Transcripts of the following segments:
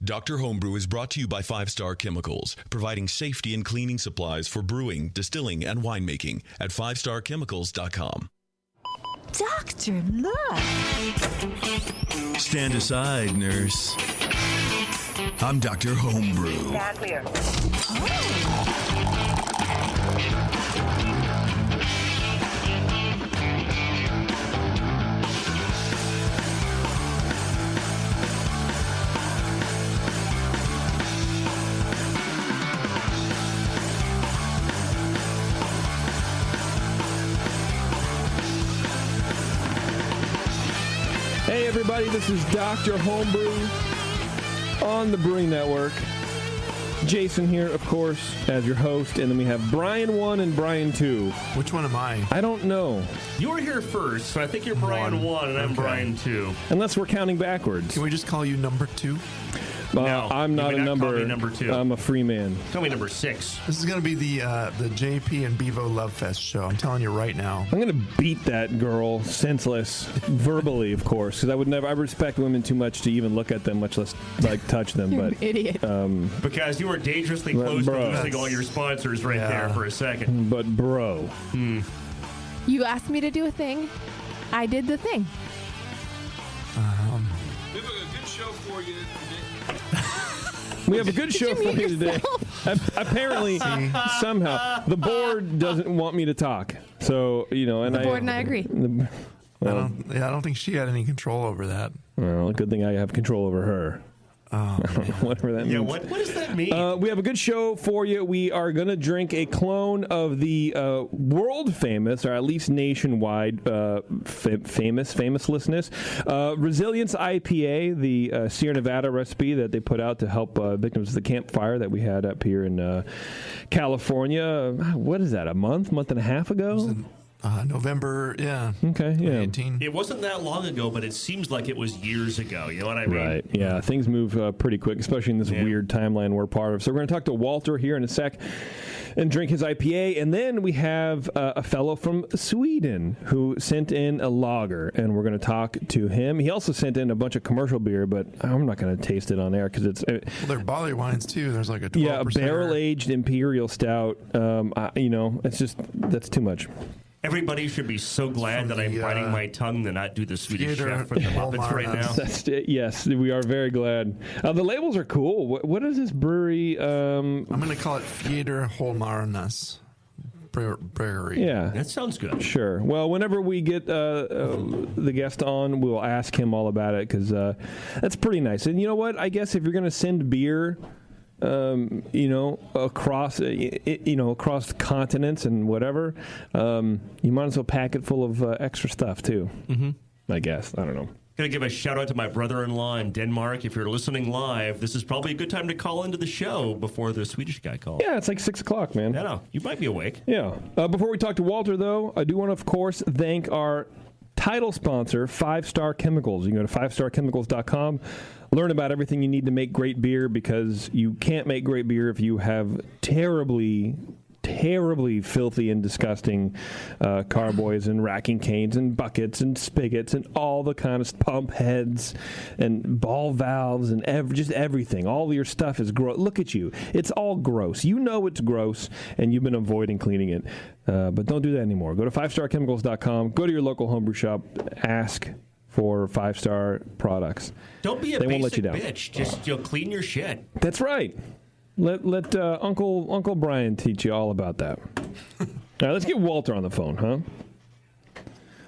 Dr. Homebrew is brought to you by 5 Star Chemicals, providing safety and cleaning supplies for brewing, distilling, and winemaking at 5starchemicals.com. Doctor, look! Stand aside, nurse. I'm Dr. Homebrew. Stand clear. Hey everybody, this is Dr. Homebrew on the Brewing Network. Jason here, of course, as your host, and then we have Brian 1 and Brian 2. Which one am I? I don't know. You were here first, so I think you're Brian 1 and I'm Brian 2. Unless we're counting backwards. Can we just call you number 2? No, I'm not you a may not call number. me number 2. I'm a free man. Call me number 6. This is going to be the JP and Bevo Love Fest show. I'm telling you right now. I'm going to beat that girl senseless, verbally, of course, because I would never. I respect women too much to even look at them, much less like touch them. You're but an idiot. Because you were dangerously close to losing all your sponsors right there for a second. But bro, You asked me to do a thing. I did the thing. We have a good show for you today. we have a good show for you today. Apparently, somehow, the board doesn't want me to talk. So, and The board and I agree. I don't think she had any control over that. Well, good thing I have control over her. Whatever that means. Yeah, what does that mean? We have a good show for you. We are going to drink a clone of the world famous, or at least nationwide famous-lessness, Resilience IPA, the Sierra Nevada recipe that they put out to help victims of the campfire that we had up here in California. What is that, a month and a half ago? November, yeah. Okay, yeah. 2018. It wasn't that long ago, but it seems like it was years ago. You know what I mean? Right, yeah. Things move pretty quick, especially in this weird timeline we're part of. So we're going to talk to Walter here in a sec and drink his IPA. And then we have a fellow from Sweden who sent in a lager, and we're going to talk to him. He also sent in a bunch of commercial beer, but I'm not going to taste it on air because it's... Well, they're barley wines, too. There's like a 12%. Yeah, a barrel-aged imperial stout. It's just, that's too much. Everybody should be so glad that I'm biting my tongue to not do the Swedish chef for the Muppets right now. Yes, we are very glad. The labels are cool. What is this brewery? I'm going to call it Fjeder Holmarnas Brewery. Yeah. That sounds good. Sure. Well, whenever we get the guest on, we'll ask him all about it because that's pretty nice. And you know what? I guess if you're going to send beer... across continents and whatever, you might as well pack it full of extra stuff too. I guess. I don't know. Going to give a shout out to my brother-in-law in Denmark. If you're listening live, this is probably a good time to call into the show before the Swedish guy calls. Yeah, it's like 6 o'clock, man. I know. You might be awake. Yeah. Before we talk to Walter, though, I do want to, of course, thank our title sponsor, 5 Star Chemicals. You can go to 5starchemicals.com. Learn about everything you need to make great beer because you can't make great beer if you have terribly filthy and disgusting carboys and racking canes and buckets and spigots and all the kind of pump heads and ball valves and just everything. All of your stuff is gross. Look at you. It's all gross. You know it's gross, and you've been avoiding cleaning it. But don't do that anymore. Go to 5starchemicals.com. Go to your local homebrew shop. Ask for 5-star products. Don't be a they won't basic let you down. bitch. Just clean your shit. That's right. Let Uncle Brian teach you all about that. All right, let's get Walter on the phone, huh?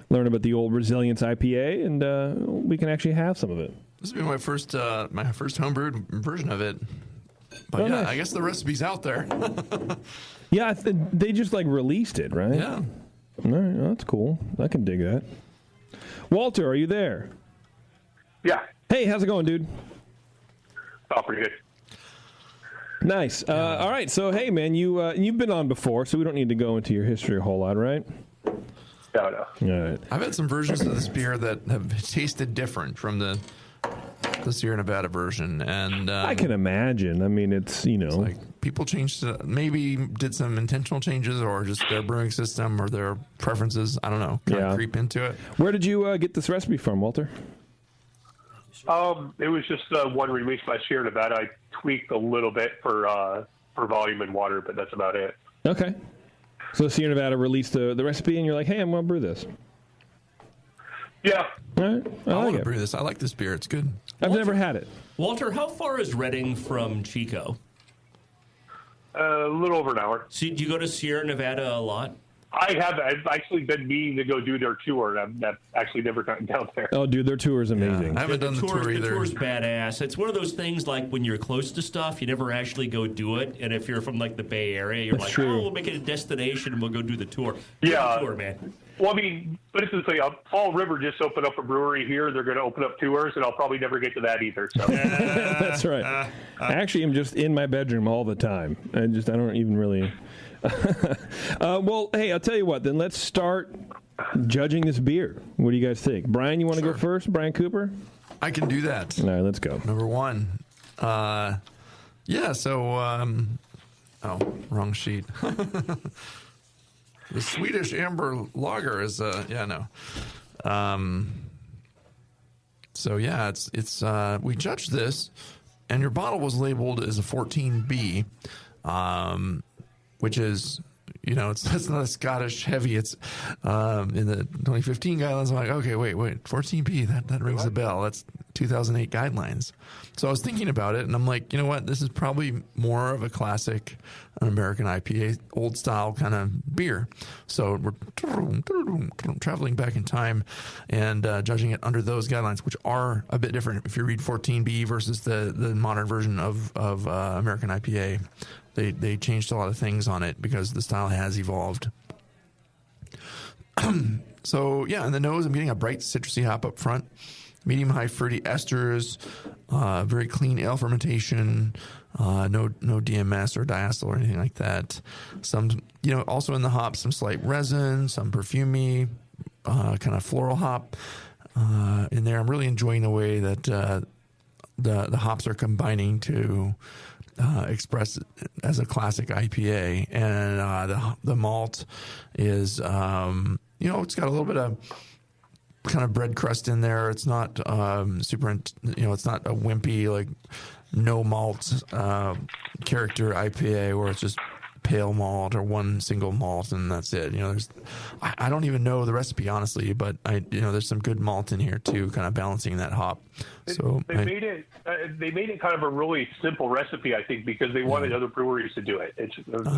Learn about the old Resilience IPA, and we can actually have some of it. This will be my first homebrewed version of it. But nice. I guess the recipe's out there. Yeah, they just released it, right? Yeah. All right, well, that's cool. I can dig that. Walter, are you there? Yeah. Hey, how's it going, dude? Oh, pretty good. Nice. All right, so hey, man, you've been on before, so we don't need to go into your history a whole lot, right? No. All right. I've had some versions of this beer that have tasted different from the Sierra Nevada version, and I can imagine. I mean, it's it's like people changed, maybe did some intentional changes, or just their brewing system or their preferences. I don't know. Kind of creep into it. Where did you get this recipe from, Walter? It was just one released by Sierra Nevada. I tweaked a little bit for volume and water, but that's about it. Okay. So Sierra Nevada released the recipe, and you're like, hey, I'm going to brew this. Yeah. All right. I want like to it. brew this. I like this beer. It's good. I've never had it. Walter, how far is Reading from Chico? A little over an hour. So do you go to Sierra Nevada a lot? I have. I've actually been meaning to go do their tour, and I've actually never gotten down there. Oh, dude, their tour is amazing. I haven't done the tour either. The tour's badass. It's one of those things like when you're close to stuff, you never actually go do it. And if you're from like the Bay Area, you're That's like, true. oh, we'll make it a destination and we'll go do the tour. Yeah. Tour, man. Well, I mean, but it's just like Fall River just opened up a brewery here. They're going to open up tours, and I'll probably never get to that either. So. That's right. I actually am just in my bedroom all the time. I don't even really. Well, hey, I'll tell you what. Then let's start judging this beer. What do you guys think? Brian, you want to go first? Brian Cooper? I can do that. All right, let's go. Number one. Yeah, so, wrong sheet. The Swedish Amber Lager is, no. So, yeah, it's we judged this, and your bottle was labeled as a 14B, which is, it's not a Scottish heavy. It's in the 2015 guidelines. I'm like, okay, wait, 14B, that rings a bell. That's 2008 guidelines. So I was thinking about it, and I'm like, you know what? This is probably more of a classic, an American IPA, old style kind of beer. So we're traveling back in time and judging it under those guidelines, which are a bit different. If you read 14B versus the modern version of American IPA, they changed a lot of things on it because the style has evolved. So, yeah, in the nose, I'm getting a bright citrusy hop up front. Medium-high fruity esters, very clean ale fermentation, no DMS or diacetyl or anything like that. Some, also in the hops, some slight resin, some perfumey, kind of floral hop in there. I'm really enjoying the way that the hops are combining to express as a classic IPA, and the malt is, it's got a little bit of kind of bread crust in there. It's not super, it's not a wimpy, like no malt character IPA where it's just pale malt or one single malt and that's it. I don't even know the recipe honestly, but there's some good malt in here too, kind of balancing that hop. So they made it kind of a really simple recipe, I think, because they wanted other breweries to do it. It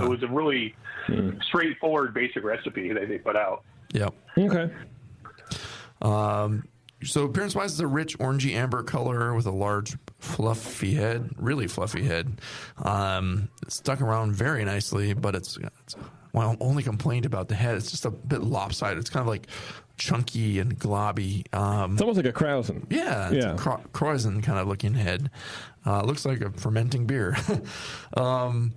was a really straightforward, basic recipe that they put out. Yep. Okay. So appearance-wise, it's a rich orangey amber color with a large, fluffy head, really fluffy head. It's stuck around very nicely, but it's only complaint about the head. It's just a bit lopsided. It's kind of like chunky and globby. It's almost like a Krausen. Yeah, it's a Krausen kind of looking head. Looks like a fermenting beer. But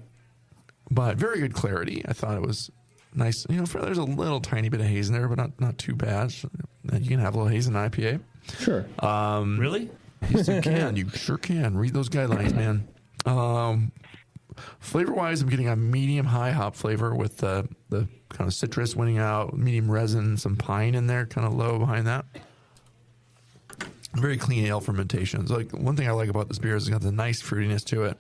very good clarity. I thought it was nice. There's a little tiny bit of haze in there, but not too bad. You can have a little haze in an IPA. Sure. Really? Yes, you can. You sure can. Read those guidelines, man. Flavor-wise, I'm getting a medium-high hop flavor with the kind of citrus winning out, medium resin, some pine in there, kind of low behind that. Very clean ale fermentation. So, like, one thing I like about this beer is it's got the nice fruitiness to it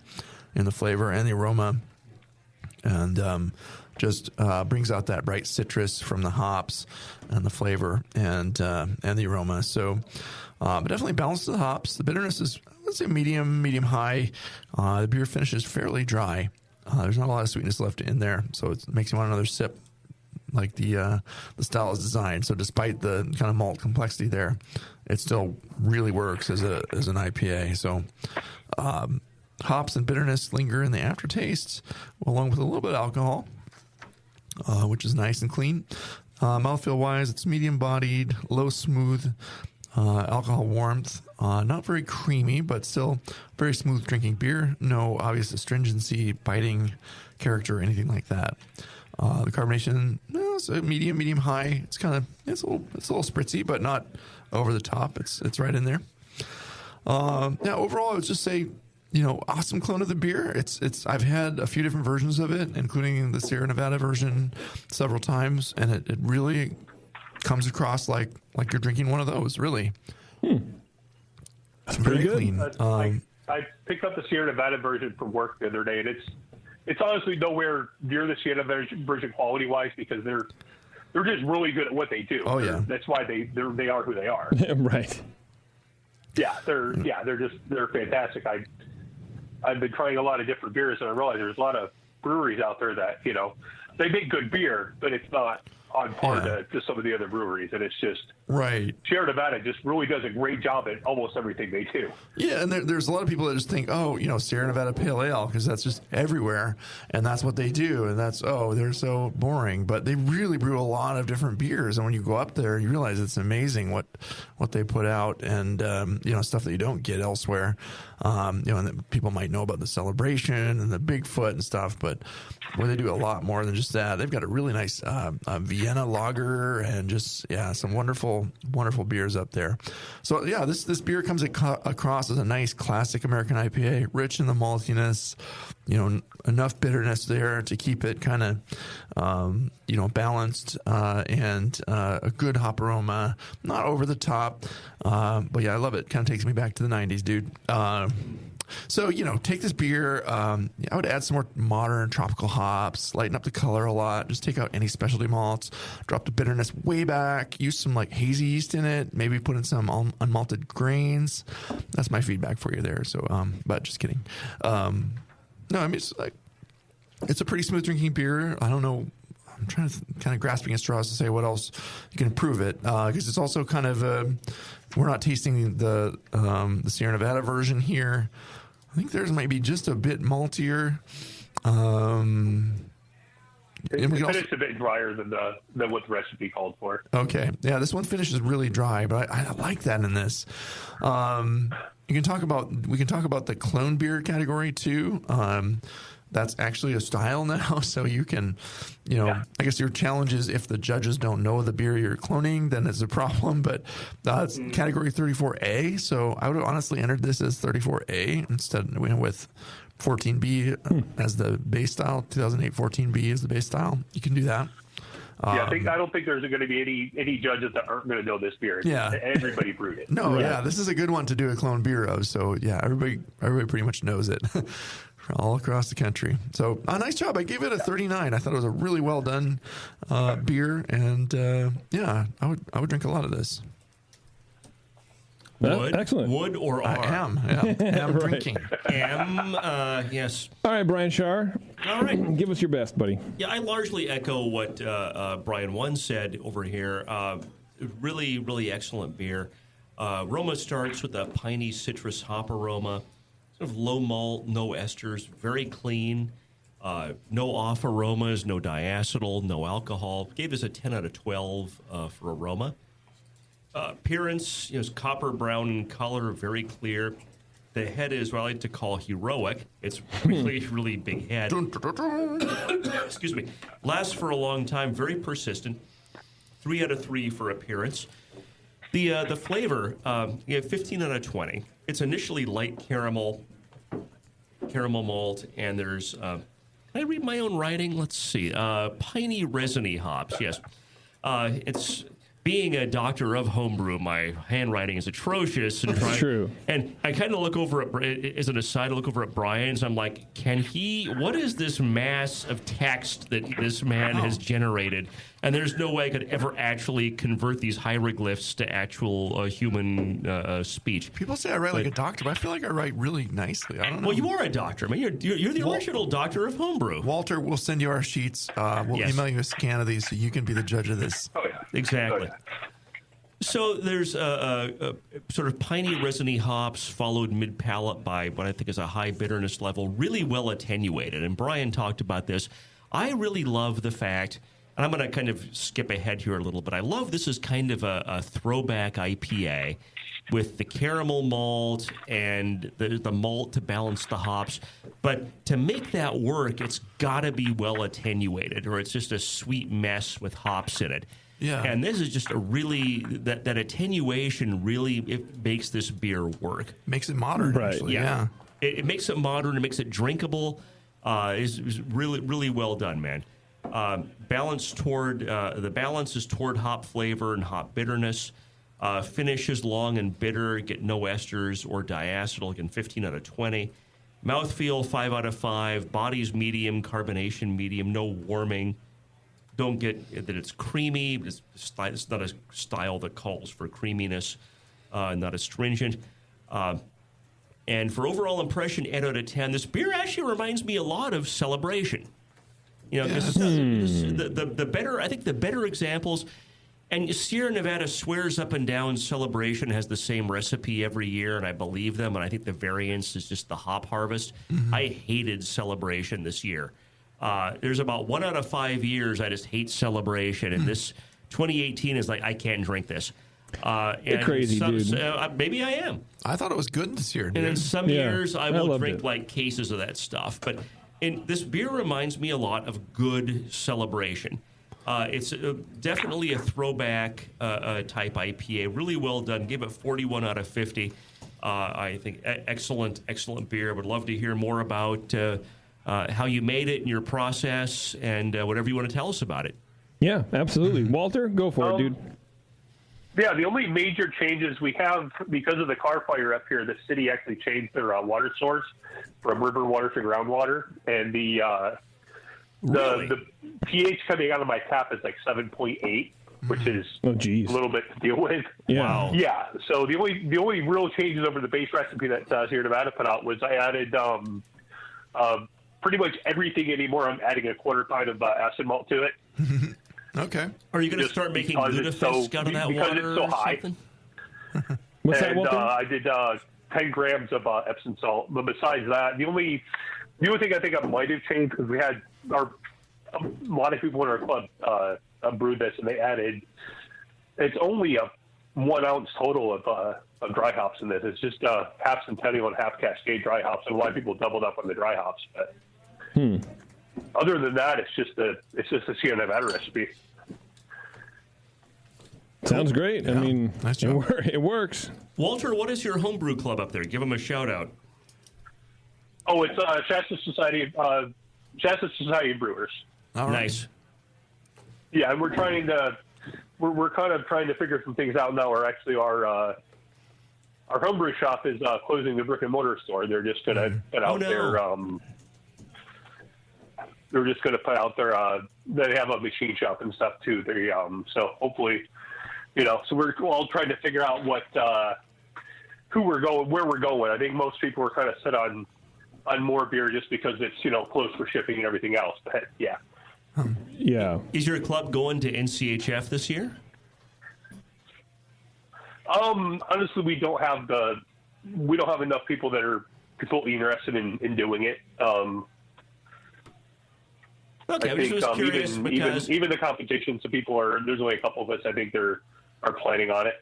in the flavor and the aroma. And just brings out that bright citrus from the hops and the flavor and the aroma. So, but definitely balances the hops. The bitterness is, let's say, medium high. The beer finishes fairly dry. There's not a lot of sweetness left in there, so it makes you want another sip, like the style is designed. So, despite the kind of malt complexity there, it still really works as an IPA. So, hops and bitterness linger in the aftertaste, along with a little bit of alcohol. Which is nice and clean. Mouthfeel-wise, it's medium-bodied, low smooth, alcohol warmth. Not very creamy, but still very smooth drinking beer. No obvious astringency, biting character, or anything like that. The carbonation, it's a medium high. It's a little spritzy, but not over the top. It's right in there. Overall, I would just say, awesome clone of the beer. I've had a few different versions of it, including the Sierra Nevada version several times, and it really comes across like you're drinking one of those, really. Very good. clean. I picked up the Sierra Nevada version from work the other day, and it's honestly nowhere near the Sierra Nevada version quality wise because they're just really good at what they do. Oh, yeah. That's why they are who they are. Right. Yeah, they're fantastic. I've been trying a lot of different beers, and I realize there's a lot of breweries out there that they make good beer, but it's not on par to some of the other breweries, and it's just right. Sierra Nevada just really does a great job at almost everything they do. Yeah, and there's a lot of people that just think, Sierra Nevada Pale Ale, because that's just everywhere, and that's what they do, and they're so boring. But they really brew a lot of different beers, and when you go up there, you realize it's amazing what they put out, and stuff that you don't get elsewhere. And that people might know about the Celebration and the Bigfoot and stuff, but where they do a lot more than just that. They've got a really nice Vienna lager and just some wonderful beers up there. So this beer comes across as a nice classic American IPA, rich in the maltiness, enough bitterness there to keep it kind of balanced and a good hop aroma, not over the top, but I love it. Kind of takes me back to the 90s, dude. So, take this beer. I would add some more modern tropical hops, lighten up the color a lot, just take out any specialty malts, drop the bitterness way back, use some hazy yeast in it, maybe put in some unmalted grains. That's my feedback for you there. So, but just kidding. No, I mean, it's a pretty smooth drinking beer. I don't know. I'm trying to kind of grasping at straws to say what else you can improve it, because it's also kind of we're not tasting the Sierra Nevada version here. I think theirs might be just a bit maltier. It's finished a bit drier than what the recipe called for. Okay, yeah, this one finishes really dry, but I like that in this. We can talk about the clone beer category too. That's actually a style now, so you can, I guess your challenge is if the judges don't know the beer you're cloning, then it's a problem, but it's category 34A, so I would have honestly entered this as 34A instead with 14B as the base style, 2008 14B is the base style. You can do that. I don't think there's going to be any judges that aren't going to know this beer. Yeah. Everybody brewed it. No, right. This is a good one to do a clone beer of, so everybody pretty much knows it. All across the country. So nice job. I gave it a 39. I thought it was a really well done beer, and I would drink a lot of this. Wood? Excellent. Wood or R? I am. Yeah. I'm drinking. Yes. All right, Brian Shar. All right. Give us your best, buddy. Yeah, I largely echo what Brian One said over here. Really, really excellent beer. Aroma starts with a piney citrus hop aroma. Sort of low malt, no esters, very clean, no off aromas, no diacetyl, no alcohol. Gave us a 10 out of 12 for aroma. Appearance is copper brown in color, very clear. The head is what I like to call heroic. It's really, really big head. Excuse me. Lasts for a long time, very persistent. 3 out of 3 for appearance. The flavor, 15 out of 20. It's initially light caramel malt, and there's, can I read my own writing? Let's see. Piney resiny hops, yes. It's being a doctor of homebrew, my handwriting is atrocious. And True. And I kind of look over at, as an aside, I look over at Brian's. I'm like, what is this mass of text that this man has generated? And there's no way I could ever actually convert these hieroglyphs to actual human speech. People say I write like a doctor, but I feel like I write really nicely. I don't know. Well, you are a doctor. I mean, you're the original doctor of homebrew. Walter, we'll send you our sheets. We'll email you a scan of these so you can be the judge of this. Oh, yeah. Exactly. Oh, yeah. So there's a sort of piney resiny hops followed mid-palate by what I think is a high bitterness level, really well attenuated. And Brian talked about this. I really love the fact, and I'm going to kind of skip ahead here a little, but I love this is kind of a throwback IPA with the caramel malt and the malt to balance the hops. But to make that work, it's got to be well attenuated, or it's just a sweet mess with hops in it. Yeah. And this is just a really, that attenuation really, it makes this beer work. Makes it modern, Right. actually. Yeah. Yeah. It makes it modern. It makes it drinkable. Is really, really well done, man. The balance is toward hop flavor and hop bitterness. Finish is long and bitter. Get no esters or diacetyl. Again, 15 out of 20. Mouthfeel, 5 out of 5. Body's medium. Carbonation medium. No warming. Don't get that it's creamy. It's not a style that calls for creaminess. Not astringent. And for overall impression, 8 out of 10. This beer actually reminds me a lot of Celebration. You know, the better, I think the better examples, and Sierra Nevada swears up and down Celebration has the same recipe every year, and I believe them, and I think the variance is just the hop harvest. I hated Celebration this year. There's about 1 out of 5 years I just hate Celebration, and this 2018 is like, I can't drink this. You're crazy, dude. Maybe I am. I thought it was good this year, dude. And in some years, I will drink it. like cases of that stuff, but this beer reminds me a lot of good Celebration. It's definitely a throwback type IPA. Really well done. Give it 41 out of 50. I think excellent beer. Would love to hear more about how you made it and your process and whatever you want to tell us about it. Yeah, absolutely. Walter, go for it, dude. Yeah, the only major changes we have, because of the car fire up here, the city actually changed their water source from river water to groundwater, and the pH coming out of my tap is like 7.8, which is a little bit to deal with. Yeah. Wow. Yeah. So the only real changes over the base recipe that Sierra Nevada put out was I added pretty much everything anymore. I'm adding a quarter pint of acid malt to it. Okay. Are you going to start making lutefisk out of that water it's so high. something? What's that, Walter? I did 10 grams of Epsom salt. But besides that, the only thing I think I might have changed, because we had a lot of people in our club brewed this, and they added, it's only a 1 ounce total of dry hops in this. It's just half Centennial and half Cascade dry hops, and a lot of people doubled up on the dry hops. But other than that, it's just a Sierra Nevada recipe. Sounds great. Yeah. I mean, Nice job. it works. Walter, what is your homebrew club up there? Give them a shout out. Oh, it's Shasta Society of Brewers. All right. Nice. Yeah, and we're we're kind of trying to figure some things out now. Or actually, our homebrew shop is closing the brick and mortar store. They're just going to put out their. They're just going to put out their. They have a machine shop and stuff too. They so hopefully, so we're all trying to figure out what where we're going. I think most people are kind of set on more beer just because it's close for shipping and everything else. But yeah. Yeah. Is your club going to NCHF this year? Honestly, we don't have enough people that are completely interested in doing it. Okay, I was just curious because even the competition, so there's only a couple of us. I think are planning on it.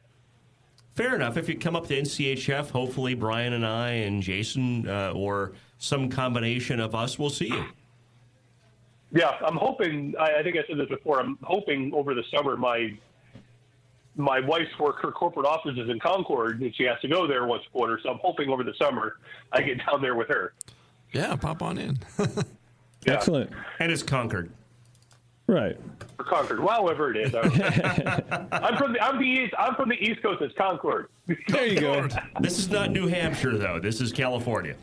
Fair enough. If you come up to NCHF, hopefully Brian and I and Jason or some combination of us will see you. Yeah, I'm hoping. I think I said this before. I'm hoping over the summer my wife's work, her corporate office is in Concord, and she has to go there once a quarter. So I'm hoping over the summer I get down there with her. Yeah, pop on in. Yeah. Excellent. And it's Concord. Right. For Concord, however it is. I'm from the East Coast. It's Concord. There you go. This is not New Hampshire, though. This is California.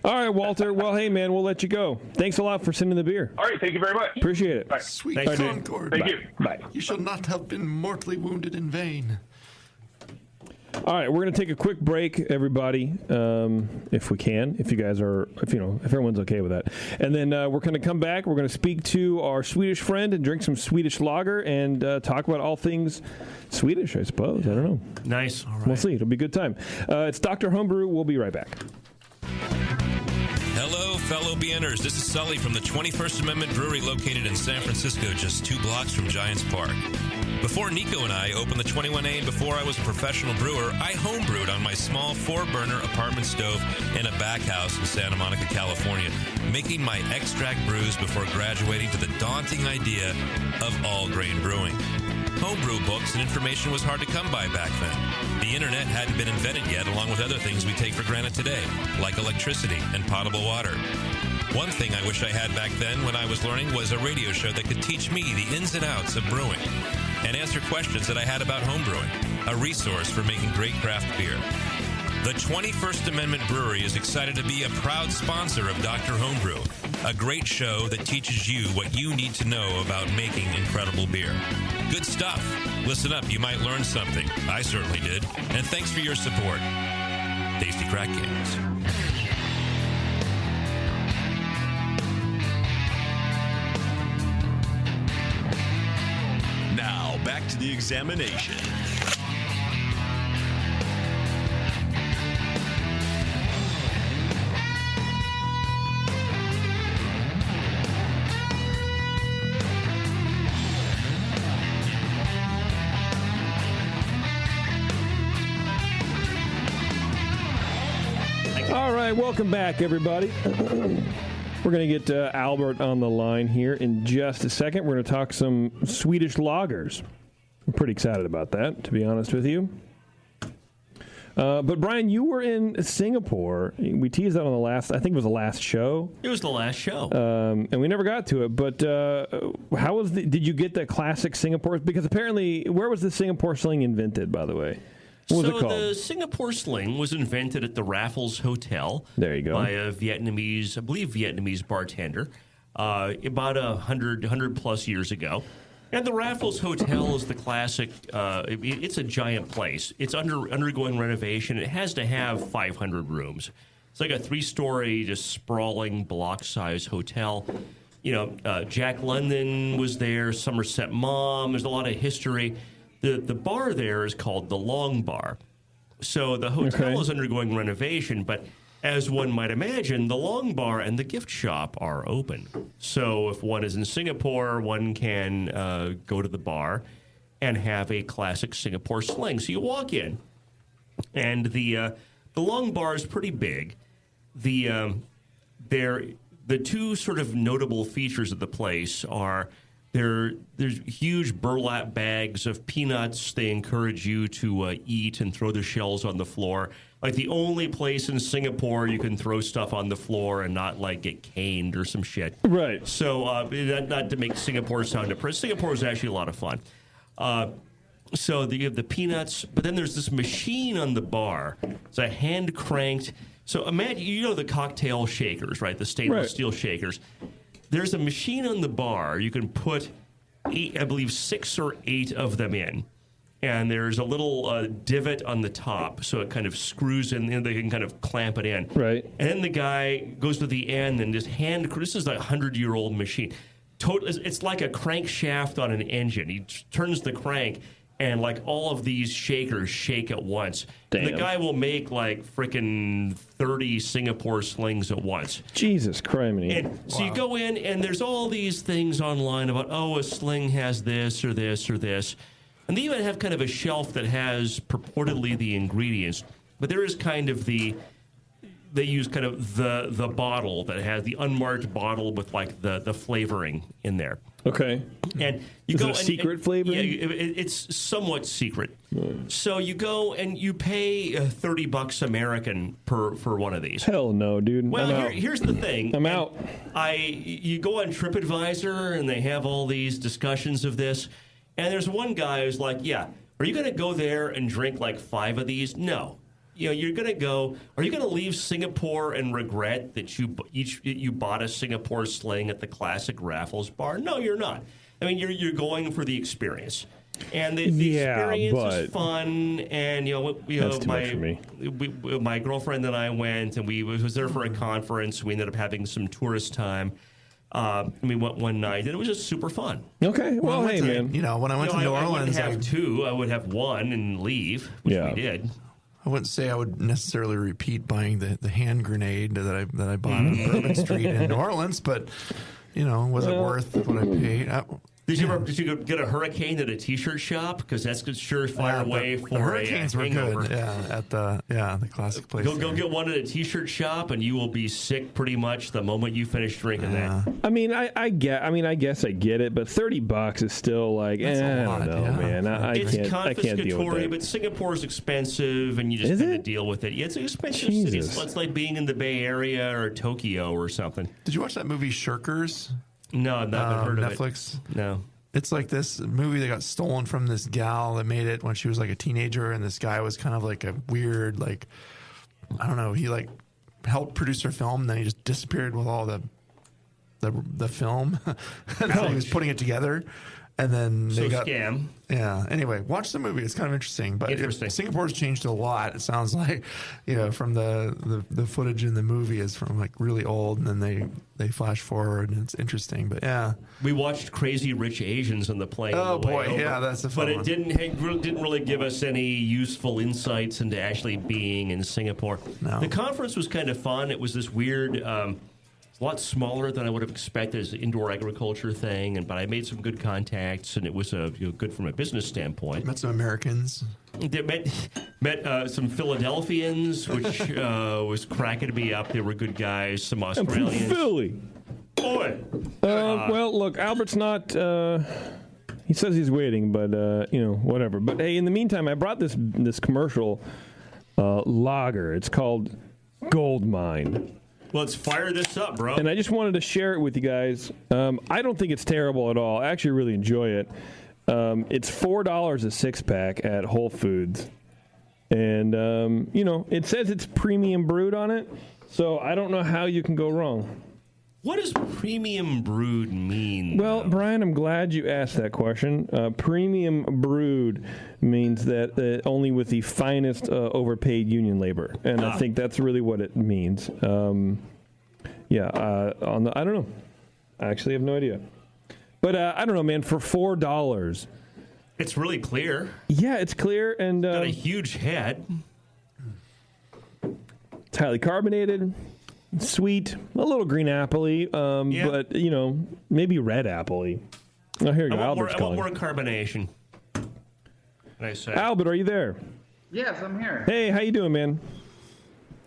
All right, Walter. Well, hey, man, we'll let you go. Thanks a lot for sending the beer. All right, thank you very much. Appreciate it. Bye. Sweet Thanks, dude. Concord. Thank you. Bye. You shall not have been mortally wounded in vain. All right, we're going to take a quick break, everybody, if we can, if everyone's okay with that. And then we're going to come back. We're going to speak to our Swedish friend and drink some Swedish lager and talk about all things Swedish, I suppose. I don't know. Nice. All right. We'll see. It'll be a good time. It's Dr. Homebrew. We'll be right back. Hello, fellow BNers. This is Sully from the 21st Amendment Brewery located in San Francisco, just 2 blocks from Giants Park. Before Nico and I opened the 21A and before I was a professional brewer, I homebrewed on my small 4-burner apartment stove in a back house in Santa Monica, California, making my extract brews before graduating to the daunting idea of all-grain brewing. Homebrew books and information was hard to come by back then. The internet hadn't been invented yet, along with other things we take for granted today, like electricity and potable water. One thing I wish I had back then when I was learning was a radio show that could teach me the ins and outs of brewing and answer questions that I had about homebrewing. a resource for making great craft beer. The 21st Amendment Brewery is excited to be a proud sponsor of Dr. Homebrew, a great show that teaches you what you need to know about making incredible beer. Good stuff. Listen up, you might learn something. I certainly did. And thanks for your support. Tasty Crack Games. Now, back to the examination. All right, welcome back, everybody. We're going to get Albert on the line here in just a second. We're going to talk some Swedish lagers. I'm pretty excited about that, to be honest with you. But, Brian, you were in Singapore. We teased that on the last, I think it was the last show. It was the last show. And we never got to it. But how was did you get the classic Singapore? Because apparently, where was the Singapore sling invented, by the way? What was it called? The Singapore sling was invented at the Raffles Hotel. There you go. By a Vietnamese bartender about 100 plus years ago. And the Raffles Hotel is the classic. It's a giant place. It's undergoing renovation. It has to have 500 rooms. It's like a 3-story, just sprawling block-sized hotel. You know, Jack London was there, Somerset Maugham. There's a lot of history. The bar there is called the Long Bar. So the hotel is undergoing renovation, but as one might imagine, the Long Bar and the gift shop are open. So if one is in Singapore, one can go to the bar and have a classic Singapore sling. So you walk in, and the Long Bar is pretty big. The two sort of notable features of the place are there's huge burlap bags of peanuts. They encourage you to eat and throw the shells on the floor. Like the only place in Singapore you can throw stuff on the floor and not like get caned or some shit. Right. So not to make Singapore sound depressed. Singapore is actually a lot of fun. So you have the peanuts, but then there's this machine on the bar. It's a hand cranked. So imagine, you know, the cocktail shakers, right? The stainless steel shakers. There's a machine on the bar. You can put 6 or 8 of them in. And there's a little divot on the top, so it kind of screws in, and they can kind of clamp it in. Right. And then the guy goes to the end and just this is a 100-year-old machine. It's like a crankshaft on an engine. He turns the crank, and like all of these shakers shake at once. Damn. The guy will make like freaking 30 Singapore slings at once. Jesus criminy. And so you go in, and there's all these things online about, a sling has this or this or this. And they even have kind of a shelf that has purportedly the ingredients. But there is kind of they use kind of the bottle that has the unmarked bottle with like the flavoring in there. Okay. And is it a secret flavor? Yeah, it's somewhat secret. So you go and you pay $30 American for one of these. Hell no, dude. Well, here's the thing. I'm out. You go on TripAdvisor and they have all these discussions of this. And there's one guy who's like, yeah, are you going to go there and drink like 5 of these? No. You know, you're going to go, are you going to leave Singapore and regret that you bought a Singapore sling at the classic Raffles bar? No, you're not. I mean, you're going for the experience. And the experience is fun. And, that's too much for me. My girlfriend and I went, and we was there for a conference. We ended up having some tourist time. We went one night, and it was just super fun. Okay. Well, hey, man. When I went to New Orleans, I wouldn't have 2. I would have 1 and leave, which we did. I wouldn't say I would necessarily repeat buying the hand grenade that I bought on Bourbon Street in New Orleans, but was it worth what I paid? Did you get a hurricane at a T-shirt shop? Because that's a surefire way for the hurricanes a were hangover. good. Yeah, at the classic place. Go get one at a T-shirt shop, and you will be sick pretty much the moment you finish drinking that. I mean, I guess I get it, but $30 is still like, I don't know, man. I can't deal with that. But Singapore's expensive, and you just have to deal with it. Yeah, it's an expensive city. It's like being in the Bay Area or Tokyo or something. Did you watch that movie Shirkers? No, I've not heard of Netflix? it. No. It's like this movie that got stolen from this gal that made it when she was like a teenager, and this guy was kind of like a weird, like, I don't know, he like helped produce her film, and then he just disappeared with all the film. And so he was putting it together, and then they got scam. Yeah. Anyway, watch the movie. It's kind of interesting. But Singapore's changed a lot. It sounds like, from the footage in the movie is from like really old, and then they flash forward, and it's interesting. But yeah, we watched Crazy Rich Asians on the plane. Oh boy, yeah, that's a fun But it one. didn't really give us any useful insights into actually being in Singapore. No. The conference was kind of fun. It was this weird. A lot smaller than I would have expected as an indoor agriculture thing, but I made some good contacts, and it was good from a business standpoint. Met some Americans. Met some Philadelphians, which was cracking me up. They were good guys. Some Australians. I'm from Philly. Boy. Well, look, Albert's not. He says he's waiting, but whatever. But hey, in the meantime, I brought this commercial lager. It's called Gold Mine. Well, let's fire this up, bro. And I just wanted to share it with you guys. I don't think it's terrible at all. I actually really enjoy it. It's $4 a six-pack at Whole Foods. And, it says it's premium brewed on it, so I don't know how you can go wrong. What does premium brewed mean? Well, Brian, I'm glad you asked that question. Premium brewed means that only with the finest overpaid union labor, and I think that's really what it means. I don't know. I actually have no idea. But I don't know, man. For $4, it's really clear. Yeah, it's clear, and got a huge head. It's highly carbonated. Sweet, a little green apple-y, but, maybe red apple-y. Oh, here you go. Albert's calling. I want more carbonation. I say. Albert, are you there? Yes, I'm here. Hey, how you doing, man?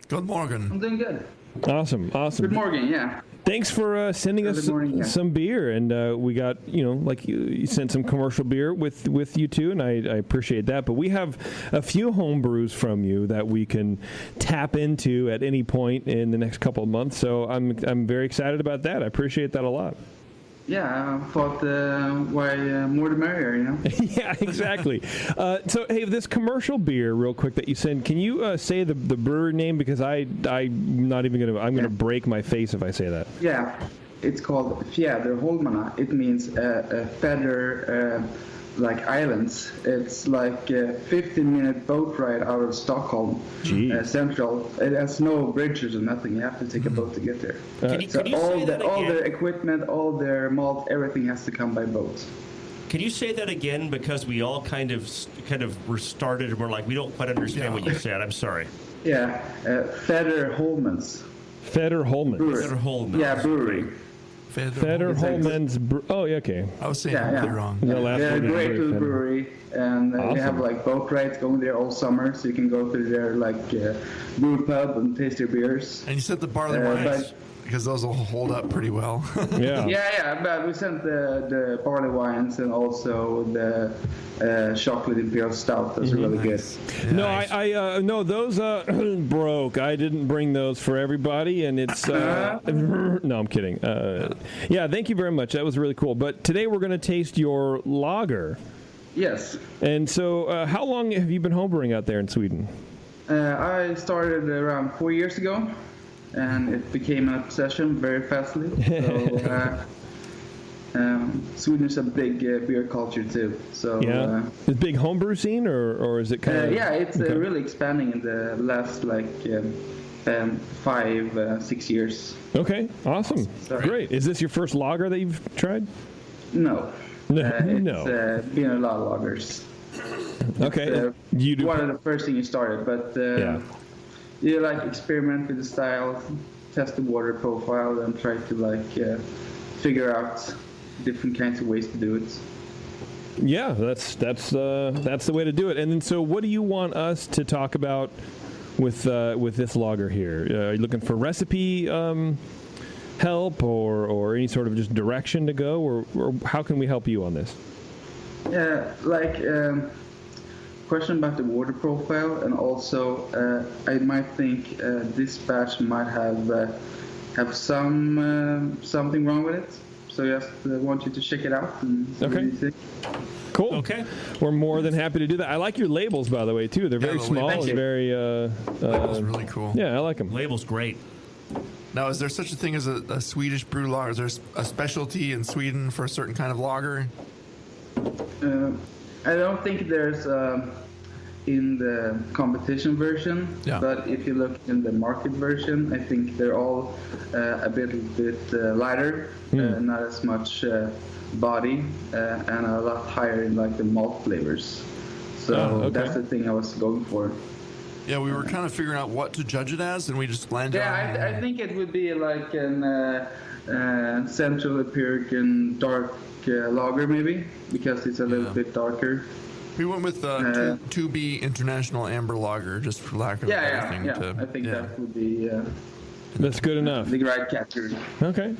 Good morning. I'm doing good. Awesome. Good morning, yeah. Thanks for sending us some beer, and we got, like you sent some commercial beer with you too, and I appreciate that. But we have a few home brews from you that we can tap into at any point in the next couple of months. So I'm very excited about that. I appreciate that a lot. Yeah, I thought why more the merrier, Yeah, exactly. So, hey, this commercial beer, real quick, that you sent, can you say the brewery name? Because I'm not even I'm going to break my face if I say that. Yeah, it's called Fjäderholmarna. It means feather, like islands. It's like a 15-minute boat ride out of Stockholm Central. It has no bridges or nothing. You have to take a boat to get there. All the equipment, all their malt, everything has to come by boat. Can you say that again? Because we all kind of were started and we're like, we don't quite understand what you said. I'm sorry. Yeah, Fjäderholmans. Fjäderholmans. Yeah, brewery. Fjäderholmans. Oh, yeah, okay. I was saying it wrong. They're a great little brewery, and they have like boat rides going there all summer, so you can go through their brew pub and taste their beers. And you said the barley wines, because those will hold up pretty well. Yeah, but we sent the barley wines and also the chocolate imperial stout. Those are really good. Yeah, no, I no, those broke. I didn't bring those for everybody, and it's no, I'm kidding. Yeah, thank you very much. That was really cool. But today we're going to taste your lager. Yes. And so, how long have you been homebrewing out there in Sweden? I started around 4 years ago, and it became an obsession very fastly. So Sweden is a big beer culture too. So yeah, is big homebrew scene, or is it kind of? Yeah, it's really expanding in the last 5-6 years. Okay, awesome, great. Is this your first lager that you've tried? No. It's been a lot of lagers. Okay, you do one of the first things you started, but you experiment with the style, test the water profile, and try to figure out different kinds of ways to do it. Yeah, that's the way to do it. And then, so what do you want us to talk about with this lager here? Are you looking for recipe help or any sort of just direction to go, or how can we help you on this? Yeah, question about the water profile, and also I might think this batch might have some something wrong with it. So just want you to check it out and see what you think. Cool. Okay. We're more than happy to do that. I like your labels, by the way, too. They're very the small labels. and very. Label's really cool. Yeah, I like them. Label's great. Now, is there such a thing as a Swedish brew lager? Is there a specialty in Sweden for a certain kind of lager? I don't think there's in the competition version, but if you look in the market version, I think they're all a bit lighter, not as much body, and a lot higher in like the malt flavors. So that's the thing I was going for. Yeah, we were kind of figuring out what to judge it as, and we just landed on... I think it would be like an Central American dark lager, maybe, because it's a little bit darker. We went with 2B International Amber Lager, just for lack of a better thing. I think that would be... That's good enough. The right category. Okay.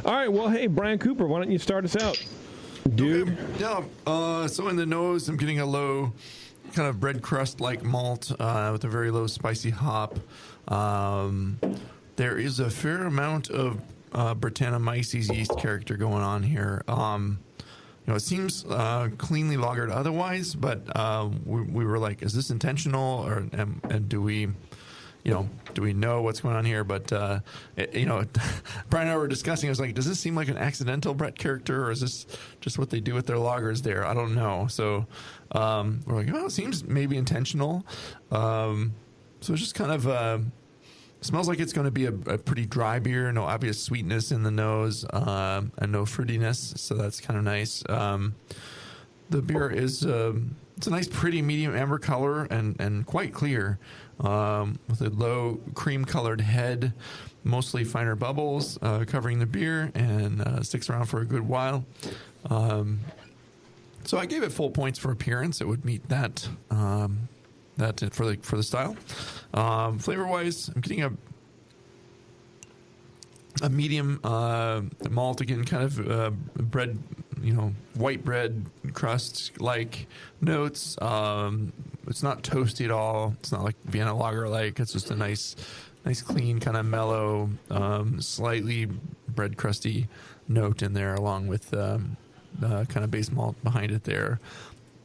All right, well, hey, Brian Cooper, why don't you start us out, dude? Okay. Yeah, so in the nose, I'm getting a low... kind of bread crust like malt with a very low spicy hop. There is a fair amount of Brettanomyces yeast character going on here. It seems cleanly lagered otherwise, but we were like, is this intentional, or and do we know what's going on here? But Brian and I were discussing. I was like, does this seem like an accidental Brett character, or is this just what they do with their lagers there? I don't know. So we're like, it seems maybe intentional. So it's just kind of smells like it's going to be a pretty dry beer. No obvious sweetness in the nose, and no fruitiness. So that's kind of nice. The beer is it's a nice, pretty medium amber color and quite clear. With a low cream-colored head, mostly finer bubbles covering the beer, and sticks around for a good while. So I gave it full points for appearance. It would meet that for the style. Flavor-wise, I'm getting a medium malt, again, kind of bread, white bread crust like notes. It's not toasty at all. It's not like Vienna lager like. It's just a nice clean, kind of mellow, slightly bread crusty note in there, along with kind of base malt behind it there.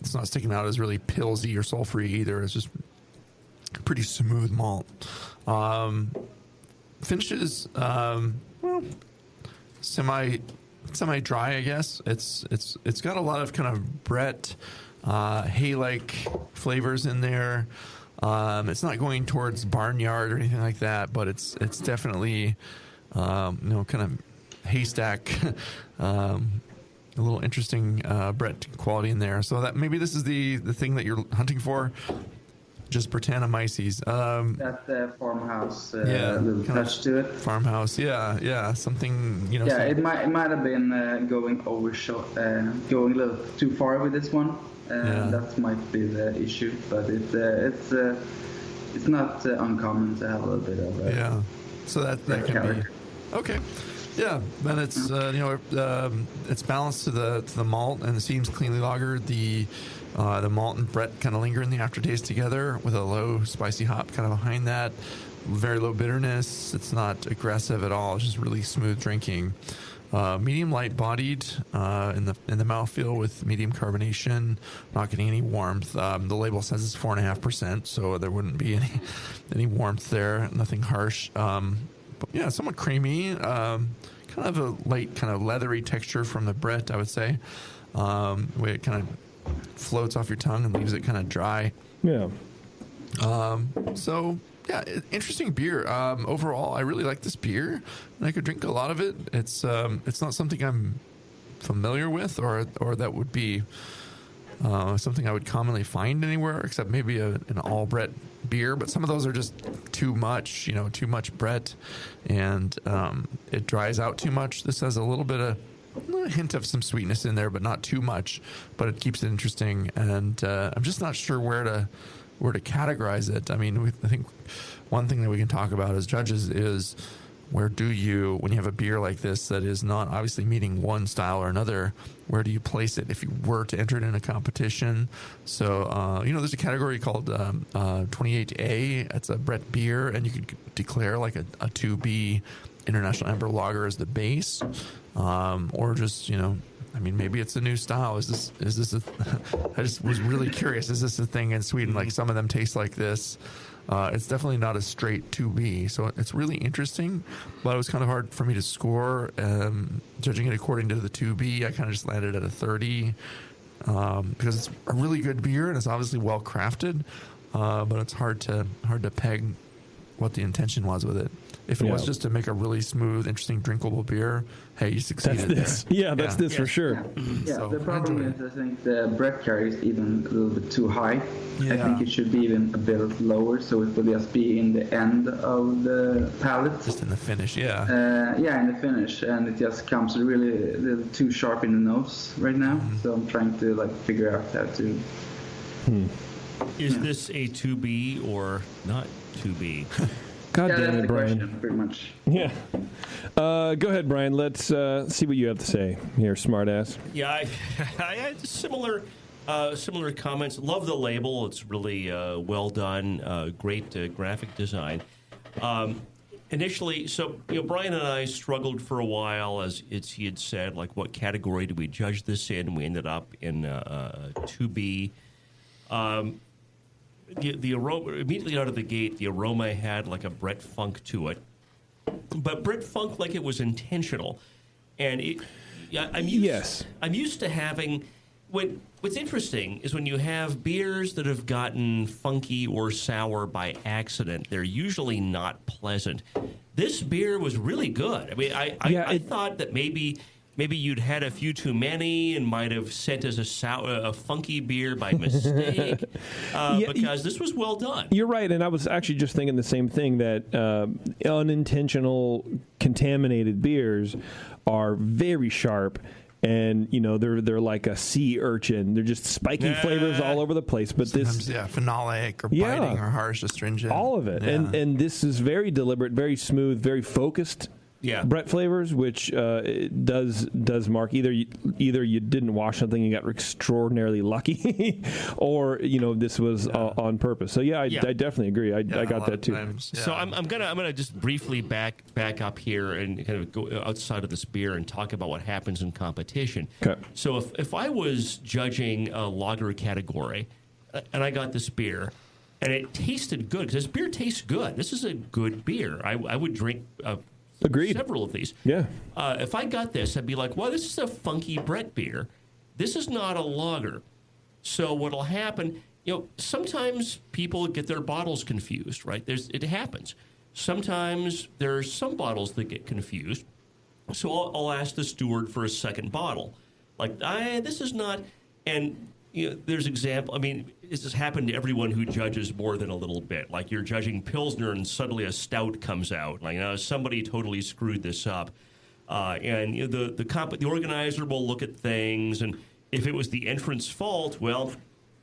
It's not sticking out as really pillsy or sulfury either. It's just pretty smooth malt. Finishes semi dry, I guess. It's got a lot of kind of Brett hay-like flavors in there. It's not going towards barnyard or anything like that, but it's definitely kind of haystack, a little interesting Brett quality in there. So that maybe this is the thing that you're hunting for. Just Brettanomyces. That farmhouse little touch to it. Farmhouse, yeah, something it might have been going going a little too far with this one. That might be the issue, but it's not uncommon to have a little bit of yeah. So that can be okay. Yeah, then it's it's balanced to the malt, and it seems cleanly lagered. The malt and Brett kind of linger in the aftertaste together with a low spicy hop kind of behind that. Very low bitterness. It's not aggressive at all. It's just really smooth drinking. Medium light bodied in the mouthfeel with medium carbonation. Not getting any warmth. The label says it's 4.5%, so there wouldn't be any warmth there. Nothing harsh. But yeah, somewhat creamy. Kind of a light, kind of leathery texture from the Brett, I would say. The way it kind of floats off your tongue and leaves it kind of dry. Yeah. So yeah, interesting beer. Overall, I really like this beer, and I could drink a lot of it. It's not something I'm familiar with, or that would be something I would commonly find anywhere, except maybe an all Brett beer. But some of those are just too much, too much Brett, and it dries out too much. This has a little bit of a hint of some sweetness in there, but not too much. But it keeps it interesting, and I'm just not sure where to categorize it. I mean, I think one thing that we can talk about as judges is where do you, when you have a beer like this that is not obviously meeting one style or another, where do you place it if you were to enter it in a competition? So, there's a category called 28A. It's a Brett beer, and you could declare like a 2B International Amber Lager as the base, or just I mean, maybe it's a new style. Is this I just was really curious. Is this a thing in Sweden? Like some of them taste like this. It's definitely not a straight 2B, so it's really interesting, but it was kind of hard for me to score. Judging it according to the 2B, I kind of just landed at a 30 because it's a really good beer and it's obviously well crafted, but it's hard to peg what the intention was with it. If it was just to make a really smooth, interesting, drinkable beer, hey, you succeeded. That's this. That's this for sure. Yeah, So, the problem is I think the bread carry is even a little bit too high. I think it should be even a bit lower, so it will just be in the end of the palate. Just in the finish, in the finish, and it just comes really a little too sharp in the nose right now. So I'm trying to figure out how to. Is this a 2B or not 2B? God damn that's it, the Brian. question, pretty much. Yeah. Go ahead, Brian. Let's see what you have to say here, smartass. Yeah, I had similar comments. Love the label. It's really well done. Great graphic design. Initially, so Brian and I struggled for a while, as he had said, like what category do we judge this in? We ended up in 2B. The aroma, immediately out of the gate, the aroma had like a Brett Funk to it, but Brett Funk like it was intentional, and I'm used to having. What's interesting is when you have beers that have gotten funky or sour by accident, they're usually not pleasant. This beer was really good. I mean, I thought that maybe you'd had a few too many and might have sent us a funky beer by mistake, because this was well done. You're right, and I was actually just thinking the same thing, that unintentional contaminated beers are very sharp. And they're like a sea urchin. They're just spiky flavors all over the place. But sometimes, phenolic or biting or harsh, astringent. All of it. Yeah. And this is very deliberate, very smooth, very focused. Brett flavors, which does mark either you didn't wash something and got extraordinarily lucky, or this was on purpose. So I definitely agree. I got that too. So I'm gonna just briefly back up here and kind of go outside of this beer and talk about what happens in competition. Okay. So if I was judging a lager category, and I got this beer, and it tasted good, because this beer tastes good. This is a good beer. I would drink. Agreed. Several of these. Yeah. If I got this, I'd be like, well, this is a funky Brett beer. This is not a lager. So what'll happen, sometimes people get their bottles confused, right? It happens. Sometimes there's some bottles that get confused. So I'll ask the steward for a second bottle. Like, this is not, and there's example. I mean, this has happened to everyone who judges more than a little bit. Like you're judging Pilsner and suddenly a stout comes out. Like somebody totally screwed this up, and the organizer will look at things, and if it was the entrant's fault, well,